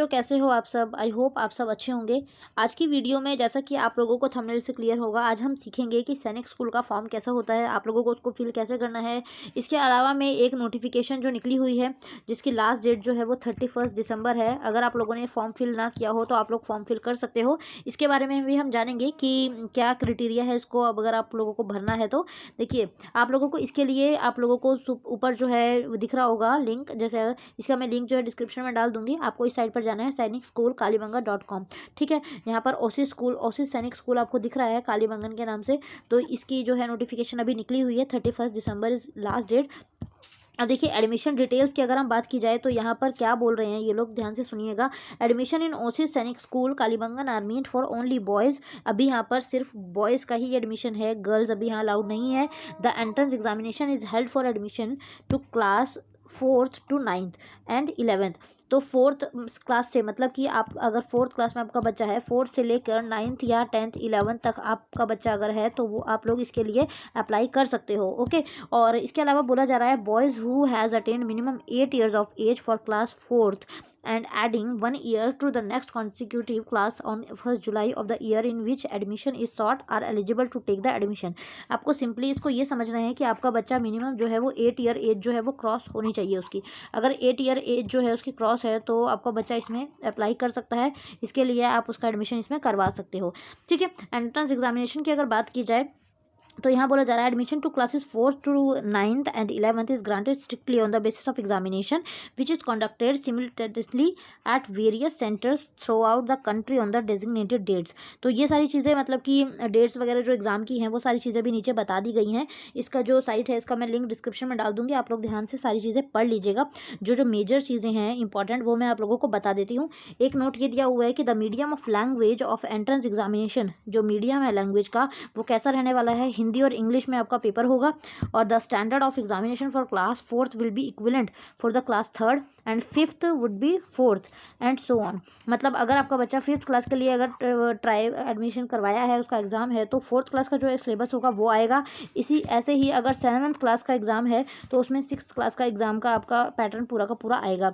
बच्चों, कैसे हो आप सब? आई होप आप सब अच्छे होंगे। आज की वीडियो में जैसा कि आप लोगों को थंबनेल से क्लियर होगा, आज हम सीखेंगे कि सैनिक स्कूल का फॉर्म कैसा होता है, आप लोगों को उसको फिल कैसे करना है। इसके अलावा में एक नोटिफिकेशन जो निकली हुई है जिसकी लास्ट डेट जो है वो 31 दिसंबर है। अगर आप लोगों ने फॉर्म फिल ना किया हो तो आप लोग फॉर्म फिल कर सकते हो। इसके बारे में भी हम जानेंगे कि क्या क्राइटेरिया है इसको, अब अगर आप लोगों को भरना है तो देखिए आप लोगों को इसके लिए आप लोगों को ऊपर जो है दिख रहा होगा लिंक, जैसे इसका मैं लिंक जो है डिस्क्रिप्शन में डाल दूंगी। आपको इस साइट पर जाना है sainikskoolkalibangan.com। ठीक है, यहाँ पर ओसिस सैनिक स्कूल आपको दिख रहा है कालीबंगन के नाम से। तो इसकी जो है नोटिफिकेशन अभी निकली हुई है, 31 दिसंबर इज लास्ट डेट। अब देखिए एडमिशन डिटेल्स की अगर हम बात की जाए तो यहाँ पर क्या बोल रहे हैं ये लोग, ध्यान से सुनिएगा। Admission in oasis Sainik school Kalibangan are meant for only boys. अभी यहाँ पर सिर्फ बॉयज़ का ही एडमिशन है, गर्ल्स अभी यहाँ अलाउड नहीं है। The entrance examination is held for admission to class 4th to 9th and 11th। तो 4th क्लास से मतलब कि आप अगर 4th क्लास में आपका बच्चा है, 4th से लेकर 9th या 10th 11th तक आपका बच्चा अगर है तो वो आप लोग इसके लिए अप्लाई कर सकते हो। ओके, और इसके अलावा बोला जा रहा है boys who has attend minimum 8 years of age for class 4th and adding 1 year to the next consecutive class on 1st July of the year in which admission is sought are eligible to take the admission। आपको simply इसको ये समझना है कि आपका बच्चा minimum जो है वो 8 year एज जो है वो क्रॉस होनी चाहिए उसकी। अगर 8 year एज जो है उसकी क्रॉस है तो आपका बच्चा इसमें अप्लाई कर सकता है। इसके लिए आप उसका एडमिशन इसमें करवा सकते हो। ठीक है, एंट्रेंस एग्जामिनेशन की अगर बात की जाए तो यहाँ बोला जा रहा है admission to classes 4th to 9th and 11th is granted strictly on the basis of examination which is conducted simultaneously at various centres throughout the country on the designated dates. तो ये सारी चीज़ें मतलब कि dates वगैरह जो exam की हैं वो सारी चीज़ें भी नीचे बता दी गई हैं। इसका जो साइट है इसका मैं लिंक डिस्क्रिप्शन में डाल दूंगी, आप लोग ध्यान से सारी चीज़ें पढ़ लीजिएगा। जो मेजर चीज़ें हैं इंपॉर्टेंट वो मैं आप लोगों को बता देती हूँ। एक नोट ये दिया हुआ है कि the medium of language of entrance examination, जो मीडियम है लैंग्वेज का वो कैसा रहने वाला है, हिंदी और इंग्लिश में आपका पेपर होगा। और the standard of examination for class 4th will be equivalent for the class 3rd and 5th would be 4th and so on. मतलब अगर आपका बच्चा 5th क्लास के लिए अगर ट्राई एडमिशन करवाया है, उसका एग्ज़ाम है, तो 4th क्लास का जो सिलेबस होगा वो आएगा। इसी ऐसे ही अगर 7th क्लास का एग्ज़ाम है तो उसमें 6th क्लास का एग्ज़ाम का आपका पैटर्न पूरा का पूरा आएगा।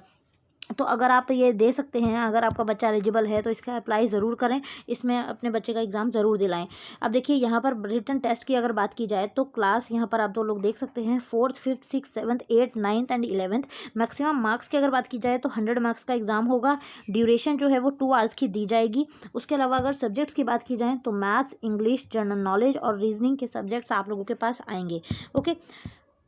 तो अगर आप ये दे सकते हैं, अगर आपका बच्चा एलिजिबल है तो इसका अप्लाई ज़रूर करें, इसमें अपने बच्चे का एग्ज़ाम ज़रूर दिलाएं। अब देखिए यहाँ पर रिटन टेस्ट की अगर बात की जाए तो क्लास यहाँ पर आप दो लोग देख सकते हैं 4th 5th 6th 7th 8th 9th and 11th। Maximum marks की अगर बात की जाए तो 100 मार्क्स का एग्ज़ाम होगा। ड्यूरेशन जो है वो 2 hours की दी जाएगी। उसके अलावा अगर सब्जेक्ट्स की बात की जाए तो मैथ्स, इंग्लिश, जनरल नॉलेज और रीजनिंग के सब्जेक्ट्स आप लोगों के पास आएंगे। ओके,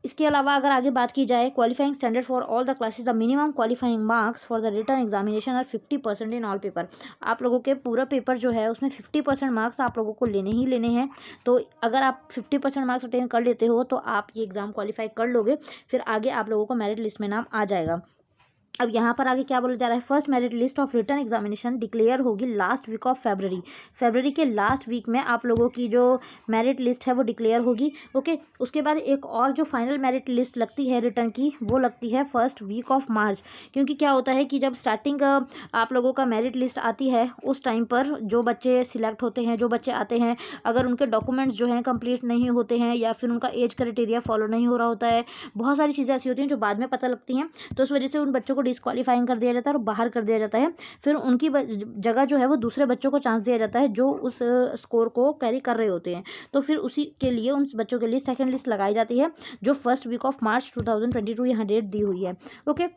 इसके अलावा अगर आगे बात की जाए qualifying standard for all the classes, the minimum qualifying marks for the written examination are 50% in all paper. आप लोगों के पूरा पेपर जो है उसमें 50% मार्क्स आप लोगों को लेने ही लेने हैं। तो अगर आप 50% मार्क्स अटेन कर लेते हो तो आप ये एग्ज़ाम क्वालिफाई कर लोगे, फिर आगे आप लोगों को मेरिट लिस्ट में नाम आ जाएगा। अब यहाँ पर आगे क्या बोला जा रहा है, first merit list of written examination declare होगी लास्ट वीक ऑफ फरवरी के लास्ट वीक में आप लोगों की जो मेरिट लिस्ट है वो डिक्लेयर होगी। ओके, उसके बाद एक और जो फाइनल मेरिट लिस्ट लगती है रिटर्न की वो लगती है फर्स्ट वीक ऑफ मार्च। क्योंकि क्या होता है कि जब स्टार्टिंग आप लोगों का मेरिट लिस्ट आती है उस टाइम पर जो बच्चे सिलेक्ट होते हैं, जो बच्चे आते हैं, अगर उनके डॉक्यूमेंट्स जो हैं कंप्लीट नहीं होते हैं या फिर उनका एज क्राइटेरिया फॉलो नहीं हो रहा होता है, बहुत सारी चीज़ें ऐसी होती हैं जो बाद में पता लगती हैं, तो उस वजह से उन बच्चों को डिस्क्वालीफाइंग कर दिया जाता है और बाहर कर दिया जाता है। फिर उनकी जगह जो है वो दूसरे बच्चों को चांस दिया जाता है जो उस स्कोर को कैरी कर रहे होते हैं। तो फिर उसी के लिए उन बच्चों के लिए सेकंड लिस्ट लगाई जाती है जो फर्स्ट वीक ऑफ मार्च 2022 यहाँ डेट दी हुई है। ओके,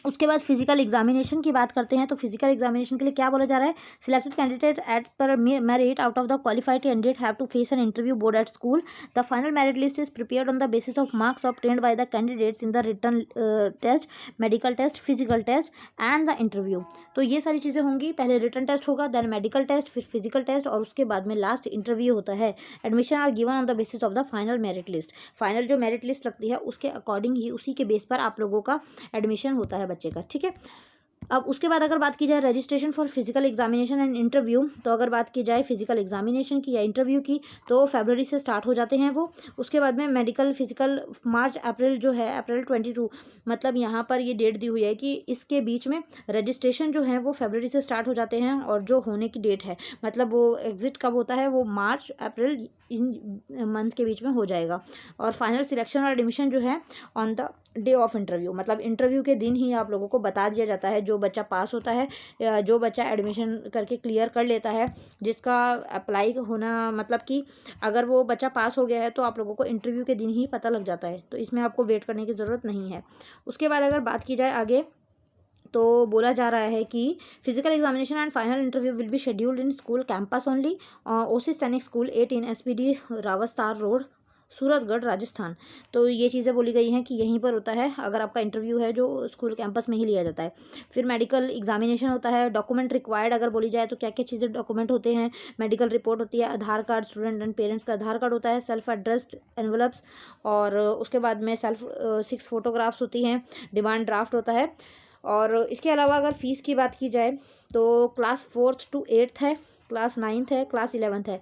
उसके बाद फिजिकल एग्जामिनेशन की बात करते हैं। तो फिजिकल एग्जामिनेशन के लिए क्या बोला जा रहा है, selected candidate at per merit out of the qualified candidate have to face an interview board at school. The final merit list is prepared on the basis of marks obtained by the candidates in the written test, medical test, physical test and the interview. तो ये सारी चीज़ें होंगी, पहले written test होगा, then medical test, फिर physical test और उसके बाद में लास्ट इंटरव्यू होता है। Admission are given on the basis of the final merit list. Final जो मेरिट लिस्ट लगती है उसके अकॉर्डिंग ही, उसी के बेस पर आप लोगों का एडमिशन होता है बच्चे का। ठीक है, अब उसके बाद अगर बात की जाए registration for physical examination and interview, तो अगर बात की जाए फिजिकल एग्जामिनेशन की या इंटरव्यू की तो फरवरी से स्टार्ट हो जाते हैं वो। उसके बाद में मेडिकल फिजिकल मार्च अप्रैल जो है, अप्रैल 22, मतलब यहाँ पर ये डेट दी हुई है कि इसके बीच में रजिस्ट्रेशन जो है वो फरवरी से स्टार्ट हो जाते हैं और जो होने की डेट है मतलब वो एग्जिट कब होता है वो मार्च अप्रैल इन मंथ के बीच में हो जाएगा। और फाइनल सिलेक्शन और एडमिशन जो है on the day of interview, मतलब इंटरव्यू के दिन ही आप लोगों को बता दिया जाता है जो जो बच्चा पास होता है या जो बच्चा एडमिशन करके क्लियर कर लेता है, जिसका अप्लाई होना मतलब कि अगर वो बच्चा पास हो गया है तो आप लोगों को इंटरव्यू के दिन ही पता लग जाता है, तो इसमें आपको वेट करने की ज़रूरत नहीं है। उसके बाद अगर बात की जाए आगे, तो बोला जा रहा है कि physical examination and final interview will be scheduled in school campus only, oasis Sainik school 18 SPD Rawatsar road, Suratgarh, Rajasthan. तो ये चीज़ें बोली गई हैं कि यहीं पर होता है, अगर आपका इंटरव्यू है जो स्कूल कैंपस में ही लिया जाता है। फिर मेडिकल एग्जामिनेशन होता है। डॉक्यूमेंट रिक्वायर्ड अगर बोली जाए तो क्या क्या चीज़ें डॉक्यूमेंट होते हैं, मेडिकल रिपोर्ट होती है, आधार कार्ड, स्टूडेंट एंड पेरेंट्स का आधार कार्ड होता है, सेल्फ एड्रेस्ड एनवलप्स, और उसके बाद में 6 फोटोग्राफ्स होती हैं, डिमांड ड्राफ्ट होता है। और इसके अलावा अगर फ़ीस की बात की जाए तो क्लास 4th to 8th है, क्लास 9th है, क्लास 11th है।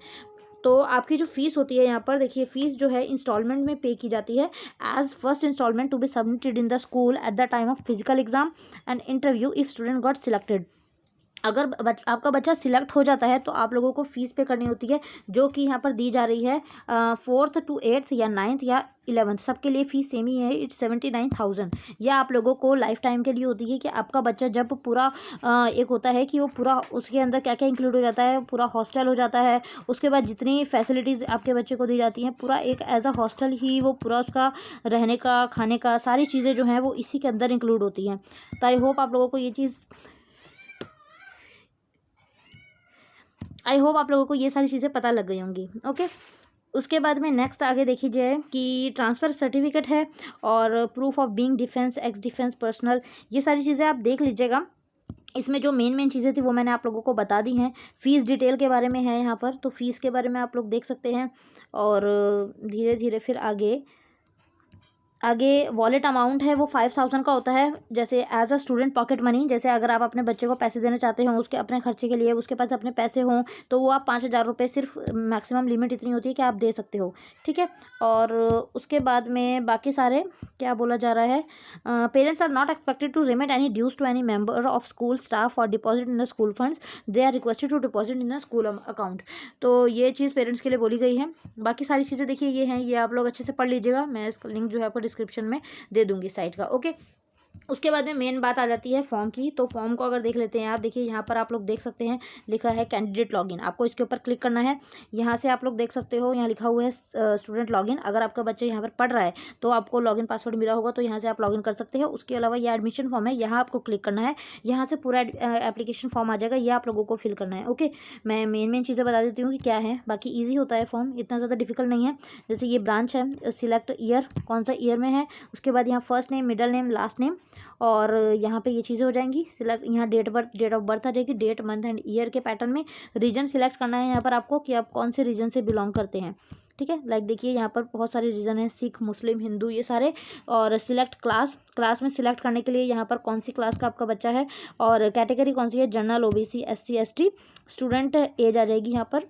तो आपकी जो फ़ीस होती है यहाँ पर देखिए, फ़ीस जो है इंस्टॉलमेंट में पे की जाती है as first installment to be submitted in the school at the time of physical exam and interview if student got selected. अगर आपका बच्चा सिलेक्ट हो जाता है तो आप लोगों को फ़ीस पे करनी होती है, जो कि यहाँ पर दी जा रही है 4th to 8th या 9th या 11th, सबके लिए फ़ीस सेम ही है। इट्स 79,000। यह आप लोगों को लाइफ टाइम के लिए होती है कि आपका बच्चा जब पूरा एक होता है कि वो पूरा उसके अंदर क्या क्या इंक्लूड हो जाता है, पूरा हॉस्टल हो जाता है, उसके बाद जितनी फैसिलिटीज़ आपके बच्चे को दी जाती हैं पूरा एक एज अ हॉस्टल ही, वो पूरा उसका रहने का, खाने का, सारी चीज़ें जो हैं वो इसी के अंदर इंक्लूड होती हैं। तो आई होप आप लोगों को ये सारी चीज़ें पता लग गई होंगी। ओके, उसके बाद में नेक्स्ट आगे देखी जाए कि ट्रांसफ़र सर्टिफिकेट है और proof of being defence, x defence personnel, ये सारी चीज़ें आप देख लीजिएगा। इसमें जो मेन चीज़ें थी वो मैंने आप लोगों को बता दी हैं। फ़ीस डिटेल के बारे में है यहाँ पर, तो फ़ीस के बारे में आप लोग देख सकते हैं। और धीरे धीरे फिर आगे वॉलेट अमाउंट है वो 5,000 का होता है, जैसे as a student pocket money. जैसे अगर आप अपने बच्चे को पैसे देना चाहते हो उसके अपने खर्चे के लिए, उसके पास अपने पैसे हों, तो वो आप 5,000 रुपये, सिर्फ मैक्सिमम लिमिट इतनी होती है कि आप दे सकते हो, ठीक है। और उसके बाद में बाकी सारे क्या बोला जा रहा है, parents are not expected to remit any dues to any member of school staff और deposit in the school funds, they are requested to deposit in the school account. तो ये चीज़ पेरेंट्स के लिए बोली गई है। बाकी सारी चीज़ें देखिए ये हैं, ये आप लोग अच्छे से पढ़ लीजिएगा। मैं इसका लिंक जो है आपको डिस्क्रिप्शन में दे दूंगी साइट का। ओके, उसके बाद में मेन बात आ जाती है फॉर्म की। तो फॉर्म को अगर देख लेते हैं आप, देखिए यहाँ पर आप लोग देख सकते हैं लिखा है कैंडिडेट लॉगिन, आपको इसके ऊपर क्लिक करना है। यहाँ से आप लोग देख सकते हो यहाँ लिखा हुआ है स्टूडेंट लॉगिन। अगर आपका बच्चा यहाँ पर पढ़ रहा है तो आपको लॉगिन पासवर्ड मिला होगा, तो यहाँ से आप लॉगिन कर सकते हो। उसके अलावा ये एडमिशन फॉर्म है, यहाँ आपको क्लिक करना है, यहाँ से पूरा एप्लीकेशन फॉर्म आ जाएगा, ये आप लोगों को फिल करना है। ओके, मैं मेन चीज़ें बता देती हूँ कि क्या है। बाकी ईजी होता है फॉर्म, इतना ज़्यादा डिफिकल्ट नहीं है। जैसे ये ब्रांच है, सिलेक्ट ईयर, कौन सा ईयर में है, उसके बाद यहाँ first name, middle name, last name, और यहाँ पे ये चीज़ें हो जाएंगी। सिलेक्ट यहाँ डेट ऑफ बर्थ आ जाएगी, डेट, मंथ एंड ईयर के पैटर्न में। रीजन सिलेक्ट करना है यहाँ पर आपको कि आप कौन से रीजन से बिलोंग करते हैं, ठीक है। लाइक देखिए यहाँ पर बहुत सारे रीजन हैं, सिख, मुस्लिम, हिंदू, ये सारे। और सिलेक्ट क्लास में सिलेक्ट करने के लिए यहाँ पर कौन सी क्लास का आपका बच्चा है, और कैटेगरी कौन सी है, general, OBC, SC ST, student age आ जाएगी यहाँ पर।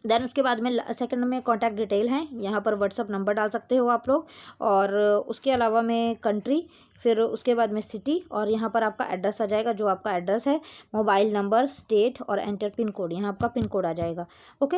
देन उसके बाद में सेकंड में कॉन्टैक्ट डिटेल हैं, यहाँ पर व्हाट्सअप नंबर डाल सकते हो आप लोग। और उसके अलावा में कंट्री, फिर उसके बाद में सिटी, और यहाँ पर आपका एड्रेस आ जाएगा, जो आपका एड्रेस है, मोबाइल नंबर, स्टेट, और एंटर पिन कोड, यहाँ आपका पिन कोड आ जाएगा। ओके,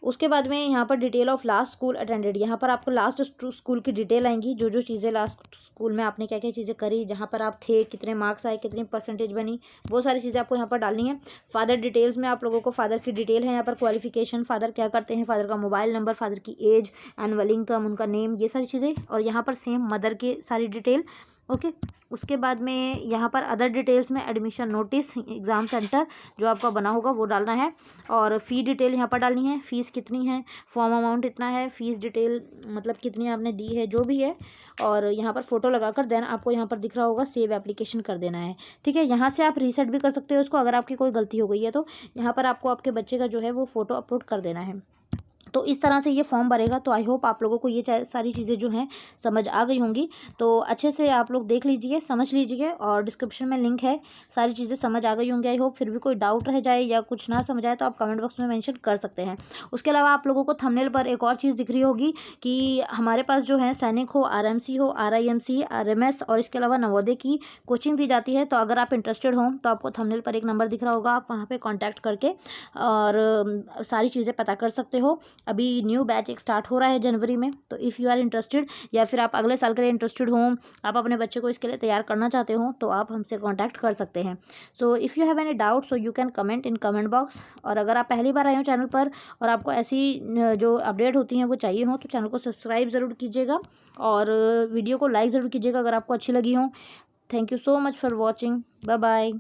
उसके बाद में यहाँ पर detail of last school attended, यहाँ पर आपको लास्ट स्कूल की डिटेल आएंगी, जो चीज़ें लास्ट स्कूल में आपने क्या क्या चीज़ें करी, जहाँ पर आप थे, कितने मार्क्स आए, कितनी परसेंटेज बनी, वो सारी चीज़ें आपको यहाँ पर डालनी है। फादर डिटेल्स में आप लोगों को फादर की डिटेल है यहाँ पर, क्वालिफिकेशन, फादर क्या करते हैं, फादर का मोबाइल नंबर, फादर की एज, एनुअल इनकम, उनका नेम, ये सारी चीज़ें। और यहाँ पर सेम मदर की सारी डिटेल। ओके, उसके बाद में यहाँ पर अदर डिटेल्स में एडमिशन नोटिस, एग्ज़ाम सेंटर जो आपका बना होगा वो डालना है, और फ़ी डिटेल यहाँ पर डालनी है, फ़ीस कितनी है, फॉर्म अमाउंट इतना है, फ़ीस डिटेल मतलब कितनी आपने दी है, जो भी है। और यहाँ पर फ़ोटो लगाकर देन आपको यहाँ पर दिख रहा होगा सेव एप्लीकेशन कर देना है, ठीक है। यहाँ से आप रीसेट भी कर सकते हो उसको, अगर आपकी कोई गलती हो गई है तो यहाँ पर आपको आपके बच्चे का जो है वो फ़ोटो अपलोड कर देना है। तो इस तरह से ये फॉर्म भरेगा। तो आई होप आप लोगों को ये सारी चीज़ें जो हैं समझ आ गई होंगी। तो अच्छे से आप लोग देख लीजिए, समझ लीजिए, और डिस्क्रिप्शन में लिंक है, सारी चीज़ें समझ आ गई होंगी आई होप। फिर भी कोई डाउट रह जाए या कुछ ना समझ आए तो आप कमेंट बॉक्स में मेंशन कर सकते हैं। उसके अलावा आप लोगों को थंबनेल पर एक और चीज़ दिख रही होगी कि हमारे पास जो है सैनिक हो, RMC हो, RIMC, RMS, और इसके अलावा नवोदय की कोचिंग दी जाती है। तो अगर आप इंटरेस्टेड हो तो आपको थंबनेल पर एक नंबर दिख रहा होगा, आप वहाँ पर कॉन्टैक्ट करके और सारी चीज़ें पता कर सकते हो। अभी न्यू बैच एक स्टार्ट हो रहा है जनवरी में। तो इफ़ यू आर इंटरेस्टेड या फिर आप अगले साल के लिए इंटरेस्टेड हो, आप अपने बच्चे को इसके लिए तैयार करना चाहते हो, तो आप हमसे कांटेक्ट कर सकते हैं। So if you have any doubt so you can comment in comment box. और अगर आप पहली बार आए हो चैनल पर और आपको ऐसी जो अपडेट होती हैं वो चाहिए हो, तो चैनल को सब्सक्राइब ज़रूर कीजिएगा और वीडियो को लाइक ज़रूर कीजिएगा अगर आपको अच्छी लगी हो। Thank you so much for watching. Bye bye.